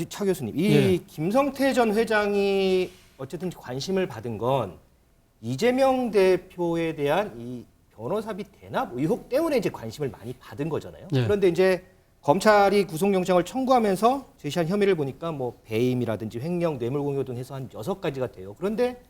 차 교수님, 이 예. 김성태 전 회장이 어쨌든 관심을 받은 건 이재명 대표에 대한 이 변호사비 대납 의혹 때문에 이제 관심을 많이 받은 거잖아요. 예. 그런데 이제 검찰이 구속영장을 청구하면서 제시한 혐의를 보니까 뭐 배임이라든지 횡령, 뇌물공여 등 해서 한 6가지가 돼요. 그런데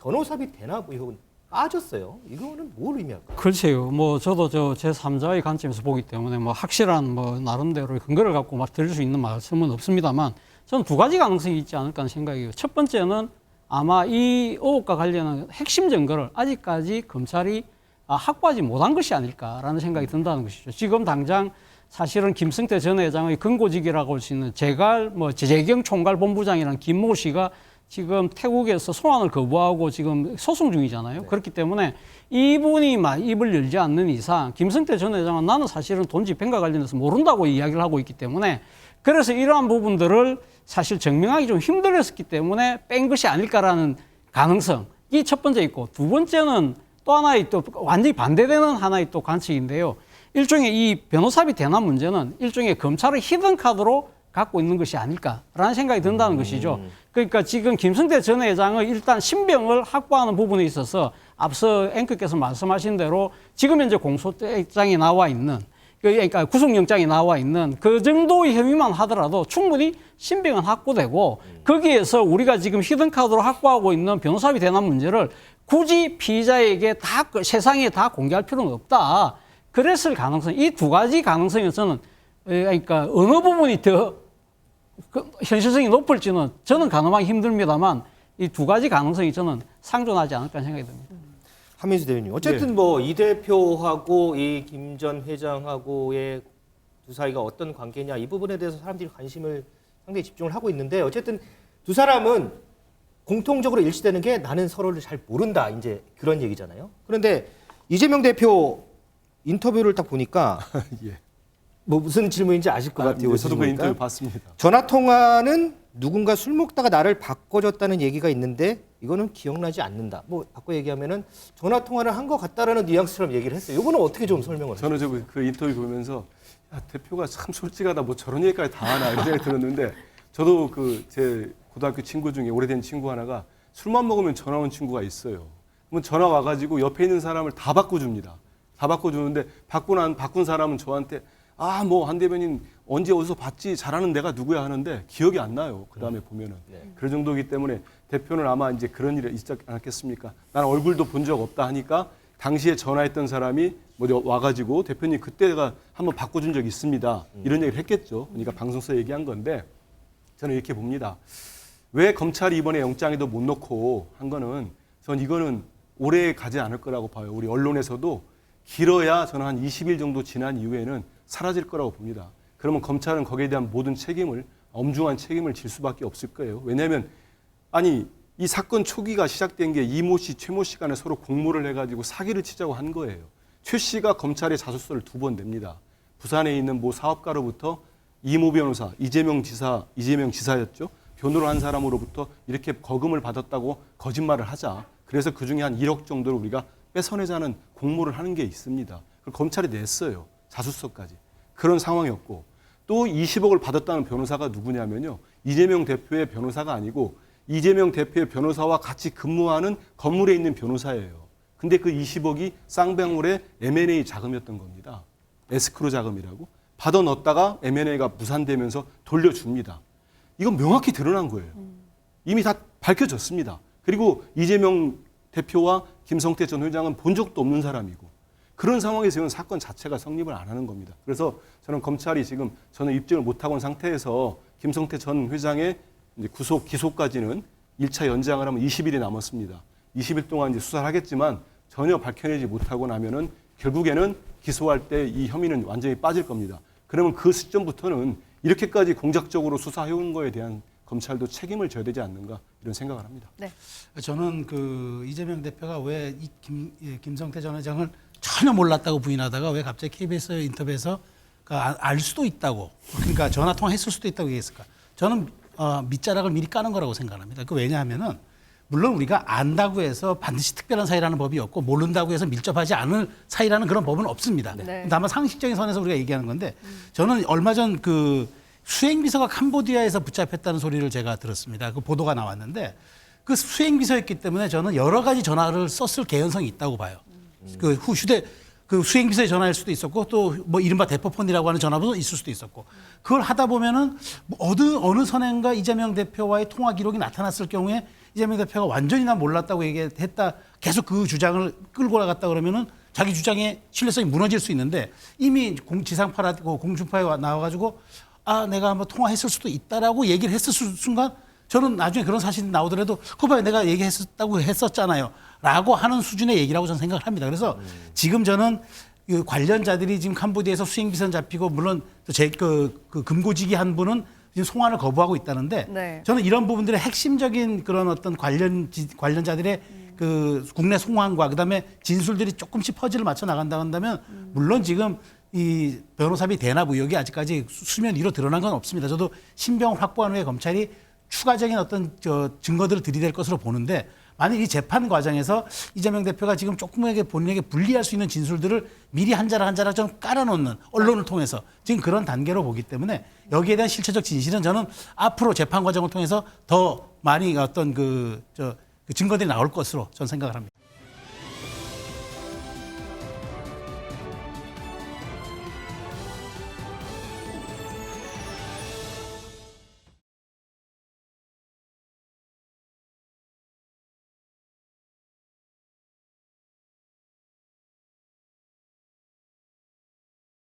변호사비 대납 의혹은 빠졌어요. 이거는 뭘 의미할까요? 글쎄요. 뭐 저도 저 제3자의 관점에서 보기 때문에 뭐 확실한 뭐 나름대로의 근거를 갖고 막 드릴 수 있는 말씀은 없습니다만 저는 두 가지 가능성이 있지 않을까 하는 생각이에요. 첫 번째는 아마 이 의혹과 관련한 핵심 증거를 아직까지 검찰이 확보하지 못한 것이 아닐까라는 생각이 든다는 것이죠. 지금 당장 사실은 김성태 전 회장의 근고직이라고 할 수 있는 재경 총괄본부장이라는 김모 씨가 지금 태국에서 소환을 거부하고 지금 소송 중이잖아요. 네. 그렇기 때문에 이분이 입을 열지 않는 이상 김성태 전 회장은 나는 사실은 돈 집행과 관련해서 모른다고 이야기를 하고 있기 때문에 그래서 이러한 부분들을 사실 증명하기 좀 힘들었기 때문에 뺀 것이 아닐까라는 가능성이 첫 번째 있고 두 번째는 또 하나의 또 완전히 반대되는 하나의 또 관측인데요. 일종의 이 변호사비 대납 문제는 일종의 검찰의 히든카드로 갖고 있는 것이 아닐까라는 생각이 든다는 것이죠. 그러니까 지금 김성태 전 회장의 일단 신병을 확보하는 부분에 있어서 앞서 앵커께서 말씀하신 대로 지금 현재 공소장이 나와 있는 그러니까 구속영장이 나와 있는 그 정도의 혐의만 하더라도 충분히 신병은 확보되고 거기에서 우리가 지금 히든카드로 확보하고 있는 변호사비 대납 문제를 굳이 피의자에게 세상에 다 공개할 필요는 없다. 그랬을 가능성, 이 두 가지 가능성이 저는 그러니까 어느 부분이 더 현실성이 높을지는 저는 가늠하기 힘듭니다만 이 두 가지 가능성이 저는 상존하지 않을까 생각이 듭니다. 한민수 대변인, 어쨌든 네. 뭐 이 대표하고 이 김 전 회장하고의 두 사이가 어떤 관계냐 이 부분에 대해서 사람들이 관심을 상당히 집중을 하고 있는데 어쨌든 두 사람은 공통적으로 일치되는 게 나는 서로를 잘 모른다 이제 그런 얘기잖아요. 그런데 이재명 대표 인터뷰를 딱 보니까 예. 뭐 무슨 질문인지 아실 것 같아요. 예, 저도 그 보니까. 인터뷰 봤습니다. 전화 통화는 누군가 술 먹다가 나를 바꿔줬다는 얘기가 있는데 이거는 기억나지 않는다. 뭐 바꿔 얘기하면은 전화 통화를 한 것 같다라는 뉘앙스처럼 얘기를 했어요. 이거는 어떻게 좀 설명을 저는 그 인터뷰 보면서 야, 대표가 참 솔직하다. 뭐 저런 얘기까지 다 하나 이런 생각이 들었는데 저도 그 제 고등학교 친구 중에 오래된 친구 하나가 술만 먹으면 전화 온 친구가 있어요. 그러면 전화 와가지고 옆에 있는 사람을 다 바꿔줍니다. 다 바꿔주는데 바꾼 사람은 저한테 뭐 한 대변인 언제 어디서 봤지 잘하는 내가 누구야 하는데 기억이 안 나요. 그 다음에 보면은 그럴 정도이기 때문에 대표는 아마 이제 그런 일이 있지 않겠습니까? 난 얼굴도 본 적 없다 하니까 당시에 전화했던 사람이 뭐 와가지고 대표님 그때가 한번 바꿔준 적이 있습니다. 이런 얘기를 했겠죠. 그러니까 방송에서 얘기한 건데 저는 이렇게 봅니다. 왜 검찰이 이번에 영장에도 못 넣고 한 거는 전 이거는 오래 가지 않을 거라고 봐요. 우리 언론에서도 길어야 저는 한 20일 정도 지난 이후에는 사라질 거라고 봅니다. 그러면 검찰은 거기에 대한 모든 책임을 엄중한 책임을 질 수밖에 없을 거예요. 왜냐하면 이 사건 초기가 시작된 게 이모 씨, 최모 씨 간에 서로 공모를 해가지고 사기를 치자고 한 거예요. 최 씨가 검찰에 자소서를 2번 냅니다. 부산에 있는 모 사업가로부터 이모 변호사, 이재명 지사였죠. 변호를 한 사람으로부터 이렇게 거금을 받았다고 거짓말을 하자. 그래서 그중에 한 1억 정도를 우리가 뺏어내자는 공모를 하는 게 있습니다. 그걸 검찰이 냈어요. 자수서까지. 그런 상황이었고 또 20억을 받았다는 변호사가 누구냐면요. 이재명 대표의 변호사가 아니고 이재명 대표의 변호사와 같이 근무하는 건물에 있는 변호사예요. 근데 그 20억이 쌍방울의 M&A 자금이었던 겁니다. 에스크로 자금이라고. 받아 넣었다가 M&A가 무산되면서 돌려줍니다. 이건 명확히 드러난 거예요. 이미 다 밝혀졌습니다. 그리고 이재명 대표와 김성태 전 회장은 본 적도 없는 사람이고 그런 상황에서 이건 사건 자체가 성립을 안 하는 겁니다. 그래서 저는 검찰이 지금 저는 입증을 못하고 온 상태에서 김성태 전 회장의 이제 기소까지는 1차 연장을 하면 20일이 남았습니다. 20일 동안 이제 수사를 하겠지만 전혀 밝혀내지 못하고 나면은 결국에는 기소할 때 이 혐의는 완전히 빠질 겁니다. 그러면 그 시점부터는 이렇게까지 공작적으로 수사해온 거에 대한 검찰도 책임을 져야 되지 않는가 이런 생각을 합니다. 네. 저는 그 이재명 대표가 왜 이 김성태 전 회장을 전혀 몰랐다고 부인하다가 왜 갑자기 KBS 인터뷰에서 알 수도 있다고 그러니까 전화 통화했을 수도 있다고 얘기했을까? 저는 밑자락을 미리 까는 거라고 생각합니다. 그 왜냐하면은 물론 우리가 안다고 해서 반드시 특별한 사이라는 법이 없고 모른다고 해서 밀접하지 않을 사이라는 그런 법은 없습니다. 네. 다만 상식적인 선에서 우리가 얘기하는 건데 저는 얼마 전 그 수행비서가 캄보디아에서 붙잡혔다는 소리를 제가 들었습니다. 그 보도가 나왔는데 그 수행비서였기 때문에 저는 여러 가지 전화를 썼을 개연성이 있다고 봐요. 그 그 수행비서의 전화일 수도 있었고 또 뭐 이른바 대포폰이라고 하는 전화번호 있을 수도 있었고 그걸 하다 보면은 뭐 어느 선행과 이재명 대표와의 통화 기록이 나타났을 경우에 이재명 대표가 완전히 난 몰랐다고 얘기했다 계속 그 주장을 끌고 나갔다 그러면은 자기 주장의 신뢰성이 무너질 수 있는데 이미 지상파라고 공중파에 나와가지고 아 내가 한번 통화했을 수도 있다라고 얘기를 했을 순간 저는 나중에 그런 사실이 나오더라도 그거 봐요 내가 얘기했었다고 했었잖아요 라고 하는 수준의 얘기라고 저는 생각을 합니다. 그래서 지금 저는 그 관련자들이 지금 캄보디아에서 수행비선 잡히고 물론 그 금고지기 한 분은 지금 송환을 거부하고 있다는데 네. 저는 이런 부분들의 핵심적인 그런 어떤 관련자들의 그 국내 송환과 그다음에 진술들이 조금씩 퍼즐을 맞춰 나간다 한다면 물론 지금 이 변호사비 대납 의혹이 아직까지 수면 위로 드러난 건 없습니다. 저도 신병을 확보한 후에 검찰이 추가적인 어떤 증거들을 들이댈 것으로 보는데 만약 이 재판 과정에서 이재명 대표가 지금 조금에게 본인에게 불리할 수 있는 진술들을 미리 한 자락 좀 깔아놓는 언론을 통해서 지금 그런 단계로 보기 때문에 여기에 대한 실체적 진실은 저는 앞으로 재판 과정을 통해서 더 많이 어떤 그 증거들이 나올 것으로 저는 생각을 합니다.